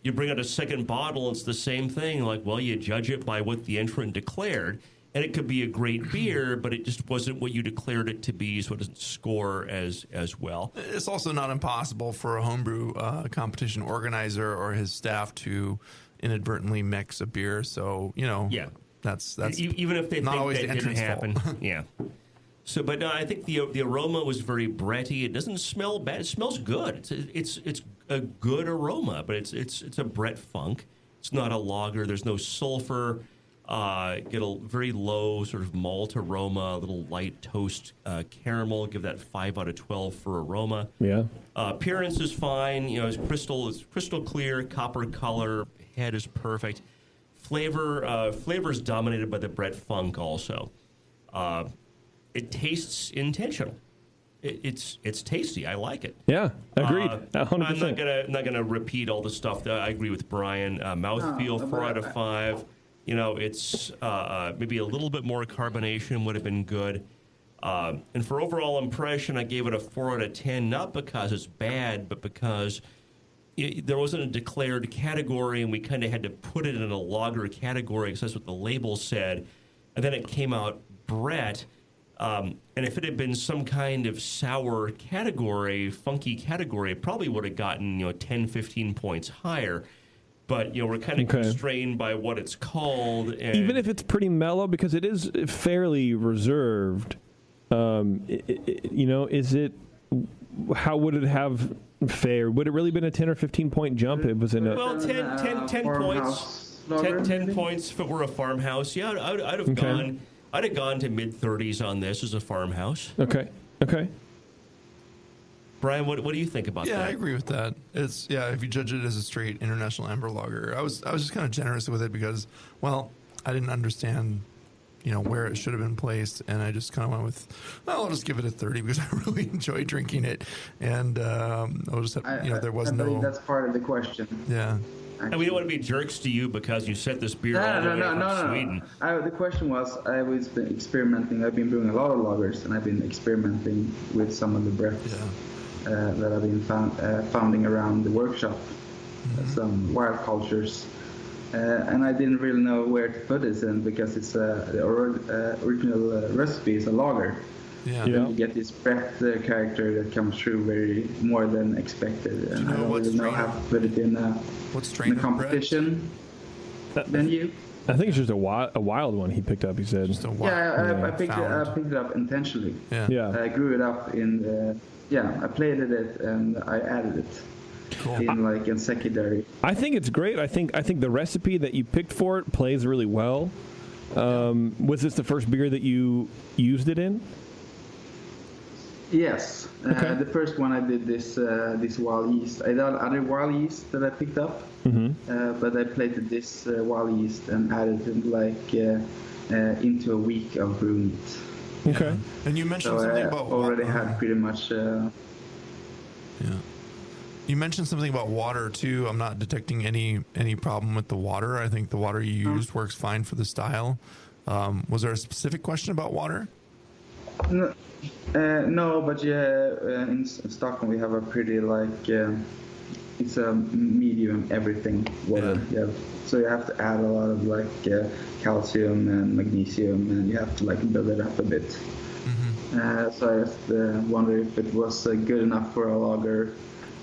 you bring out a second bottle, it's the same thing. Like, well, you judge it by what the entrant declared. And it could be a great beer, but it just wasn't what you declared it to be, so it doesn't score as well. It's also not impossible for a homebrew competition organizer or his staff to inadvertently mix a beer. So, that's even if they not think always that the didn't happen. fault. Yeah. So, but I think the aroma was very Bretty. It doesn't smell bad. It smells good. It's a good aroma, but it's a Brett Funk. It's not a lager. There's no sulfur. Get a very low sort of malt aroma, a little light toast caramel. Give that 5 out of 12 for aroma. Yeah. Appearance is fine. It's crystal clear, copper color. Head is perfect. Flavor is dominated by the Brett Funk also. It tastes intentional. It's tasty. I like it. Yeah, agreed. 100%. I'm not gonna repeat all the stuff. That I agree with Brian. Mouthfeel 4 out of 5. It's maybe a little bit more carbonation would have been good. And for overall impression, I gave it a 4 out of 10, not because it's bad, but because there wasn't a declared category, and we kind of had to put it in a lager category because that's what the label said. And then it came out Brett. And if it had been some kind of sour category, funky category, it probably would have gotten 10, 15 points higher. But, we're kind of constrained by what it's called. And even if it's pretty mellow, because it is fairly reserved, Is it? How would it have fared? Would it really been a 10 or 15 point jump? It was in a 10 points. 10 points if it were a farmhouse. Yeah, I'd have gone. I'd have gone to mid-30s on this as a farmhouse. Okay. Brian, what do you think about that? Yeah, I agree with that. It's if you judge it as a straight international amber lager, I was just kind of generous with it because, well, I didn't understand, where it should have been placed, and I just kind of went with, well, I'll just give it a 30 because I really enjoy drinking it, and I'll just have, there was I no. believe that's part of the question. Yeah. And we don't want to be jerks to you because you sent this beer all the way from Sweden. The question was, I was experimenting. I've been brewing a lot of lagers, and I've been experimenting with some of the breaths that I've been founding around the workshop, some wild cultures. And I didn't really know where to put this in because it's the original recipe is a lager. Yeah. Then you get this breath character that comes through very more than expected, and I don't really know how to put it in a competition venue. I think it's just a wild one he picked up. He said. I picked it up intentionally. Yeah. I grew it up in. I plated it and I added it. Cool. In secondary. I think it's great. I think the recipe that you picked for it plays really well. Was this the first beer that you used it in? Yes. Okay. The first one I did this wild yeast. I did other wild yeast that I picked up, but I plated this wild yeast and added it into a week of brewing it. Okay. And you mentioned something about already had pretty much. You mentioned something about water too. I'm not detecting any problem with the water. I think the water you used works fine for the style. Was there a specific question about water? No, but in Stockholm we have a pretty it's a medium everything water. Yeah. So you have to add a lot of calcium and magnesium, and you have to build it up a bit. So I just wonder if it was good enough for a lager,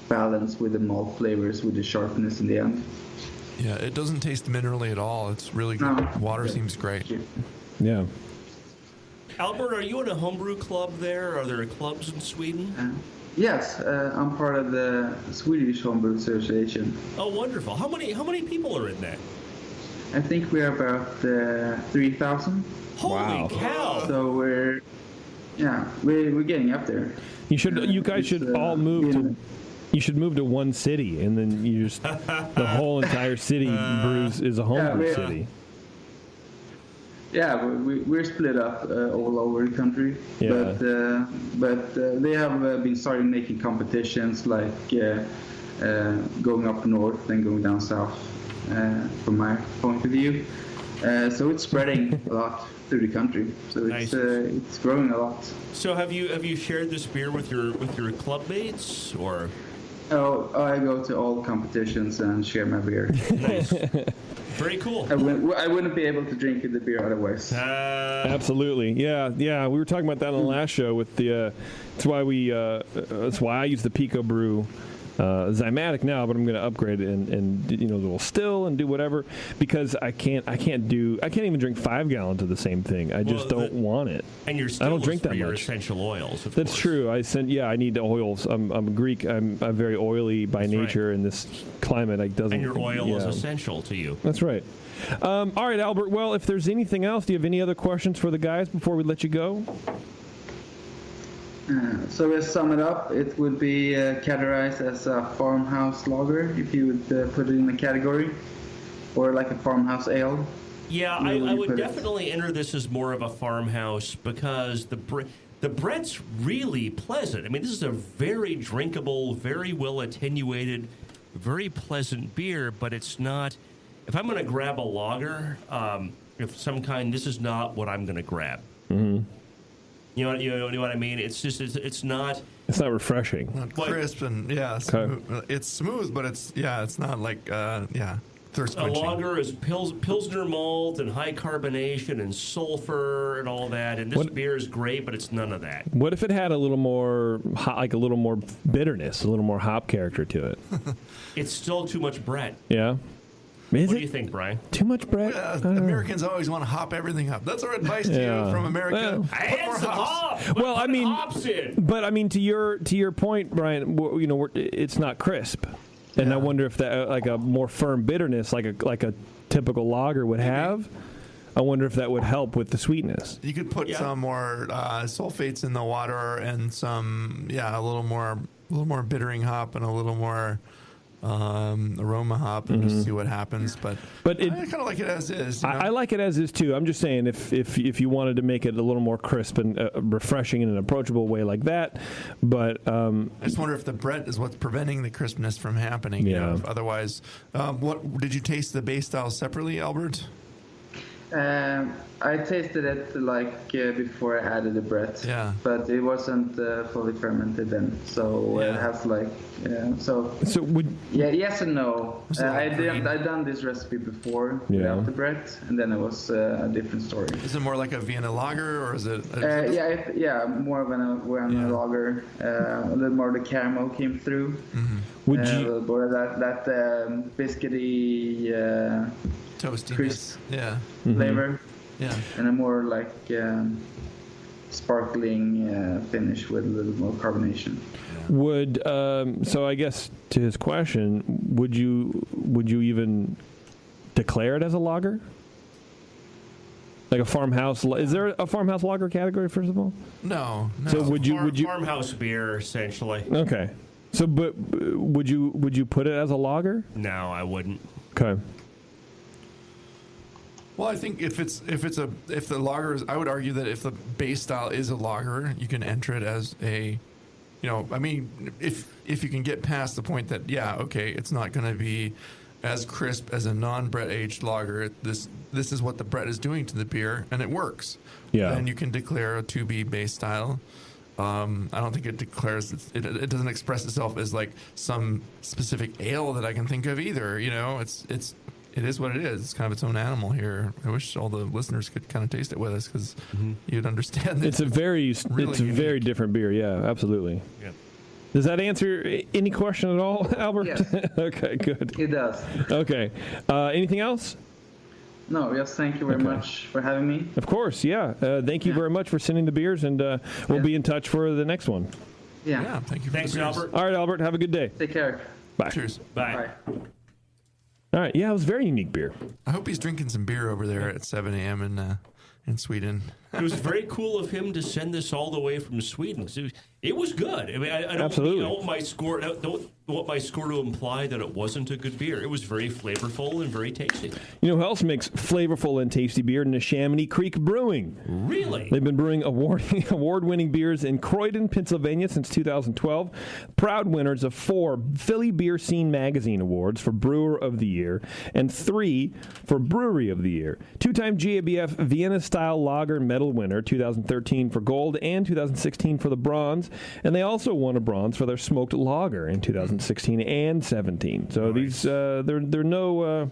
balance with the malt flavors with the sharpness in the end. Yeah, it doesn't taste minerally at all. It's really good. No. Water seems great. Yeah. Albert, are you in a homebrew club there? Are there clubs in Sweden? Yes, I'm part of the Swedish Homebrew Association. Oh, wonderful! How many people are in that? I think we're about 3,000. Holy cow! So we're getting up there. You guys should all move to. You should move to one city, and then the whole entire city brews is a homebrew city. Yeah, we're split up all over the country, but they have been starting making competitions going up north and going down south, from my point of view. So it's spreading a lot through the country. So it's growing a lot. So have you shared this beer with your club mates or? Oh, I go to all competitions and share my beer. Nice. Very cool. I wouldn't be able to drink the beer otherwise. Absolutely. Yeah. We were talking about that on the last show with the. That's why I use the Pico Brew Zymatic now, but I'm going to upgrade it and a little still and do whatever because I can't even drink 5 gallons of the same thing. I just don't want it. And your still I don't drink for that your much. essential oils. That's true. I need the oils. I'm a Greek. I'm very oily by nature. In this climate, And your oil is essential to you. That's right. All right, Albert. Well, if there's anything else, do you have any other questions for the guys before we let you go? So to sum it up, it would be categorized as a farmhouse lager if you would put it in a category, or like a farmhouse ale. Yeah, I would definitely enter this as more of a farmhouse because the bread's really pleasant. I mean, this is a very drinkable, very well attenuated, very pleasant beer, but it's not. If I'm going to grab a lager, of some kind, this is not what I'm going to grab. Mm-hmm. You know what I mean? It's just it's not. It's not refreshing. Not crisp and smooth. It's smooth, but it's not thirst quenching. A lager is Pilsner malt and high carbonation and sulfur and all that, and this beer is great, but it's none of that. What if it had a little more a little more bitterness, a little more hop character to it? It's still too much bread. Yeah. What do you think, Brian? Too much Brett? Americans always want to hop everything up. That's our advice to you from America. Add more some hops. hops. Well, I mean, hops in. but I mean, to your point, Brian, it's not crisp, and I wonder if that like a more firm bitterness, like a typical lager would have. I wonder if that would help with the sweetness. You could put some more sulfates in the water and some, a little more bittering hop and a little more aroma hop and just see what happens. But I kind of like it as is. I like it as is too. I'm just saying if you wanted to make it a little more crisp and refreshing in an approachable way like that. But I just wonder if the Brett is what's preventing the crispness from happening. Yeah. Otherwise, what did you taste the base style separately, Albert? I tasted it before I added the Brett. Yeah. But it wasn't fully fermented then, so it has So would yes and no. I'd done this recipe before without the Brett, and then it was a different story. Is it more like a Vienna lager, or is it? More of a lager. A little more of the caramel came through. Mm-hmm. Would a little more of that biscuity. Toastiness, crisp Mm-hmm. flavor, and a more sparkling finish with a little more carbonation. Would so I guess to his question, would you even declare it as a lager? Like a farmhouse? Is there a farmhouse lager category? First of all, no. So would you farmhouse beer essentially? Okay. So, but would you put it as a lager? No, I wouldn't. Okay. Well, I think if the lager is, I would argue that if the base style is a lager, you can enter it as a, if you can get past the point that it's not going to be as crisp as a non-Brett aged lager. This is what the Brett is doing to the beer, and it works. Yeah. And you can declare a 2B base style. I don't think it declares it doesn't express itself as like some specific ale that I can think of either. It is what it is. It's kind of its own animal here. I wish all the listeners could kind of taste it with us because you'd understand. It's a very very different beer. Yeah, absolutely. Yeah. Does that answer any question at all, Albert? Yes. Okay, good. It does. Okay. Anything else? No, yes, thank you very much for having me. Of course, yeah. Thank you very much for sending the beers, and we'll be in touch for the next one. Yeah. Thank you. Thanks, Albert. All right, Albert. Have a good day. Take care. Bye. Cheers. Bye. All right. Yeah, it was a very unique beer. I hope he's drinking some beer over there at 7 a.m. in Sweden. It was very cool of him to send this all the way from Sweden. It was good. I mean, I don't Absolutely. want my score to imply that it wasn't a good beer. It was very flavorful and very tasty. You know who else makes flavorful and tasty beer? Neshaminy Creek Brewing. Really? They've been brewing award-winning beers in Croydon, Pennsylvania since 2012. Proud winners of 4 Philly Beer Scene Magazine Awards for Brewer of the Year and 3 for Brewery of the Year. 2-time GABF Vienna-style lager medal winner, 2013 for gold and 2016 for the bronze. And they also won a bronze for their smoked lager in 2016 and 17. So these they're no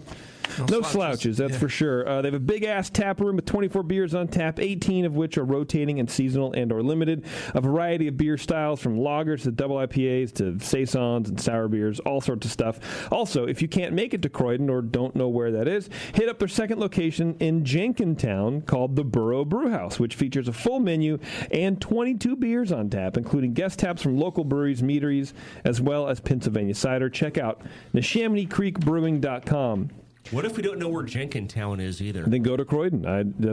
slouches, that's for sure. They have a big-ass tap room with 24 beers on tap, 18 of which are rotating and seasonal and or limited. A variety of beer styles from lagers to double IPAs to saisons and sour beers, all sorts of stuff. Also, if you can't make it to Croydon or don't know where that is, hit up their second location in Jenkintown called the Borough Brewhouse, which features a full menu and 22 beers on tap, including guest taps from local breweries, meaderies, as well as Pennsylvania cider. Check out NeshaminyCreekBrewing.com. What if we don't know where Jenkintown is either? Then go to Croydon.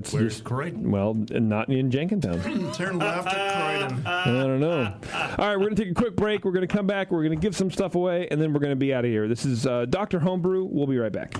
Where's Croydon? Well, not in Jenkintown. Turn left at Croydon. I don't know. All right, we're going to take a quick break. We're going to come back. We're going to give some stuff away, and then we're going to be out of here. This is Dr. Homebrew. We'll be right back.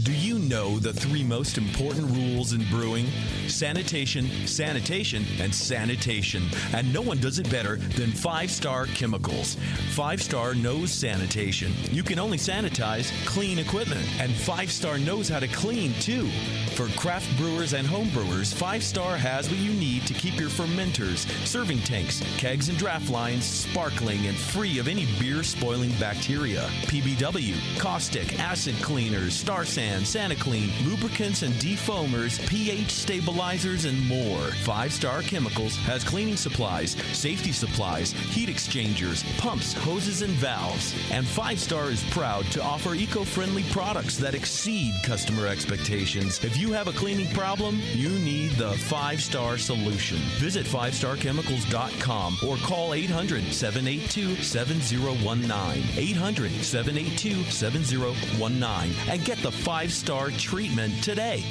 Do you know the 3 most important rules in brewing? Sanitation, sanitation, and sanitation. And no one does it better than 5-Star Chemicals. 5-Star knows sanitation. You can only sanitize clean equipment. And 5-Star knows how to clean, too. For craft brewers and home brewers, 5-Star has what you need to keep your fermenters, serving tanks, kegs, and draft lines sparkling and free of any beer-spoiling bacteria. PBW, caustic, acid cleaners, Star San, Sanic OrganiClean, lubricants and defoamers, pH stabilizers, and more. 5-Star Chemicals has cleaning supplies, safety supplies, heat exchangers, pumps, hoses, and valves. And 5-Star is proud to offer eco-friendly products that exceed customer expectations. If you have a cleaning problem, you need the 5-Star solution. Visit 5starchemicals.com or call 800-782-7019. 800-782-7019 and get the 5-Star treatment today.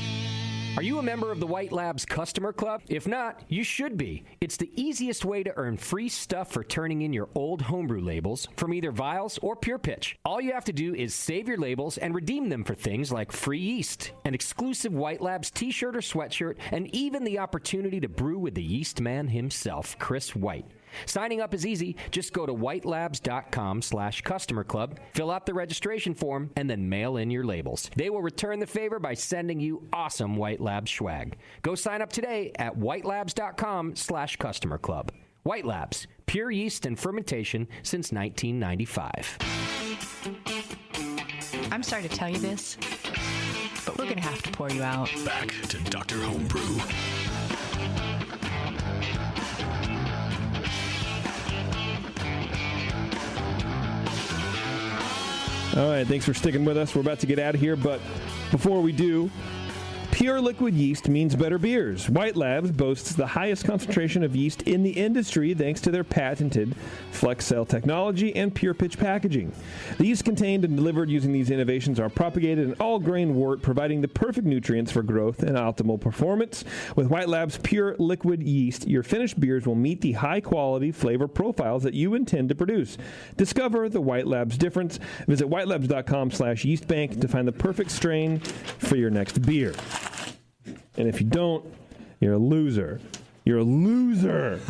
Are you a member of the White Labs Customer Club? If not, you should be. It's the easiest way to earn free stuff for turning in your old homebrew labels from either Vials or Pure Pitch. All you have to do is save your labels and redeem them for things like free yeast, an exclusive White Labs t-shirt or sweatshirt, and even the opportunity to brew with the yeast man himself, Chris White. Signing up is easy. Just go to whitelabs.com/customer club, fill out the registration form, and then mail in your labels. They will return the favor by sending you awesome White Labs swag. Go sign up today at whitelabs.com/customer club. White Labs, pure yeast and fermentation since 1995. I'm sorry to tell you this, but we're going to have to pour you out. Back to Dr. Homebrew. All right, thanks for sticking with us. We're about to get out of here, but before we do, pure liquid yeast means better beers. White Labs boasts the highest concentration of yeast in the industry thanks to their patented flex cell technology and pure pitch packaging. The yeast contained and delivered using these innovations are propagated in all grain wort, providing the perfect nutrients for growth and optimal performance. With White Labs pure liquid yeast, your finished beers will meet the high-quality flavor profiles that you intend to produce. Discover the White Labs difference. Visit whitelabs.com/yeastbank to find the perfect strain for your next beer. And if you don't, you're a loser. You're a loser.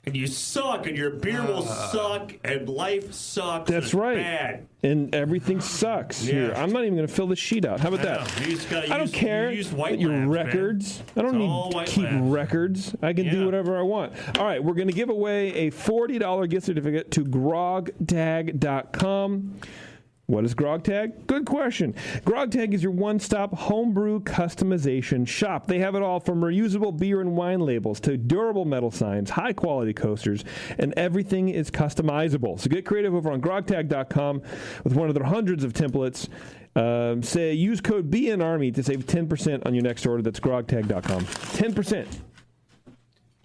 And you suck, and your beer will suck, and life sucks. That's right. Bad. And everything sucks. Yeah. Here, I'm not even going to fill this sheet out. How about that? I don't care that your records. I don't need to keep records. I can do whatever I want. All right, we're going to give away a $40 gift certificate to grogtag.com. What is GrogTag? Good question. GrogTag is your one-stop homebrew customization shop. They have it all from reusable beer and wine labels to durable metal signs, high-quality coasters, and everything is customizable. So get creative over on grogtag.com with one of their hundreds of templates. Use code BNARMY to save 10% on your next order. That's grogtag.com. 10%.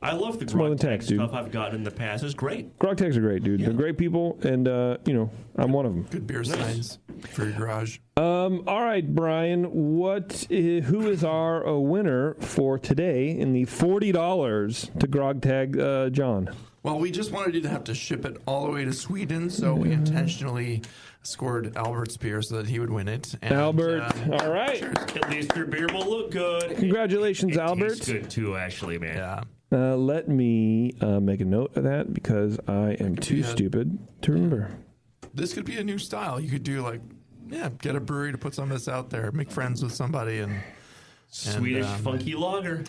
I love the GrogTag stuff I've gotten in the past. It's great. GrogTags are great, dude. They're great people, and, I'm one of them. Good beer signs for your garage. All right, Brian, who is our winner for today in the $40 to GrogTag, John? Well, we just wanted you to have to ship it all the way to Sweden, so we intentionally scored Albert's beer so that he would win it. And, Albert, all right. Cheers. At least your beer will look good. Congratulations, Albert. Tastes good, too, actually, man. Yeah. Let me make a note of that because I am too stupid to remember. This could be a new style. You could do get a brewery to put some of this out there, make friends with somebody, and Swedish funky lager.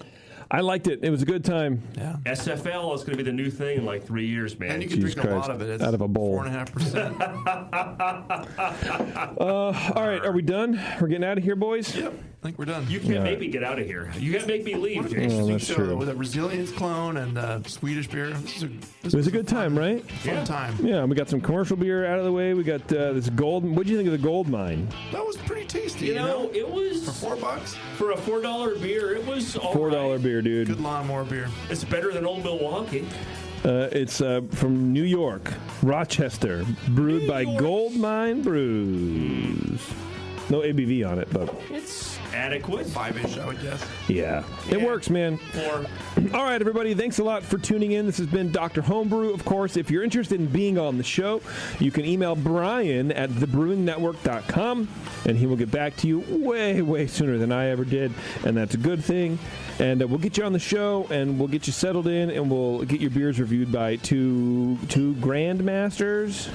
I liked it. It was a good time. Yeah. SFL is going to be the new thing in like 3 years, man. And you can drink a lot of it. It's out of a bowl. 4.5%. All right, are we done? We're getting out of here, boys? Yep. I think we're done. You can't make me get out of here. You can't make me leave, Jason. That's true. With a Resilience clone and Swedish beer. It was a good time, right? Fun time. Yeah, we got some commercial beer out of the way. We got this gold. What do you think of the gold mine? That was pretty tasty. You know, it was for $4 for a $4 beer. It was all $4 right. beer, dude. Good lawnmower beer. It's better than Old Milwaukee. It's from New York, Rochester, brewed by Goldmine Brews. No ABV on it, but it's adequate. 5-ish, I would guess. Yeah, it works, man. 4. All right, everybody, thanks a lot for tuning in. This has been Dr. Homebrew. Of course, if you're interested in being on the show, you can email Brian at thebrewingnetwork.com, and he will get back to you way, way sooner than I ever did, and that's a good thing. And we'll get you on the show, and we'll get you settled in, and we'll get your beers reviewed by two grandmasters.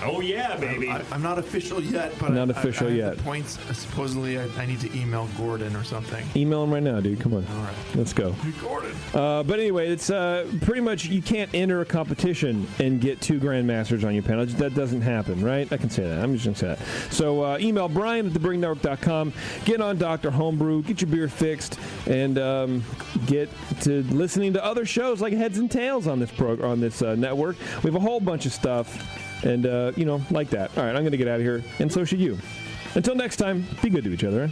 Oh, yeah, baby. I'm not official yet, but not I official have yet. The points, supposedly, I need to email email Gordon or something. Email him right now, dude. Come on. All right. Let's go. Gordon. But anyway, it's pretty much you can't enter a competition and get 2 Grandmasters on your panel. That doesn't happen, right? I can say that. I'm just going to say that. So email Brian at thebrewingnetwork.com. Get on Dr. Homebrew. Get your beer fixed. And get to listening to other shows like Heads and Tails on this network. We have a whole bunch of stuff. And, like that. All right, I'm going to get out of here. And so should you. Until next time, be good to each other.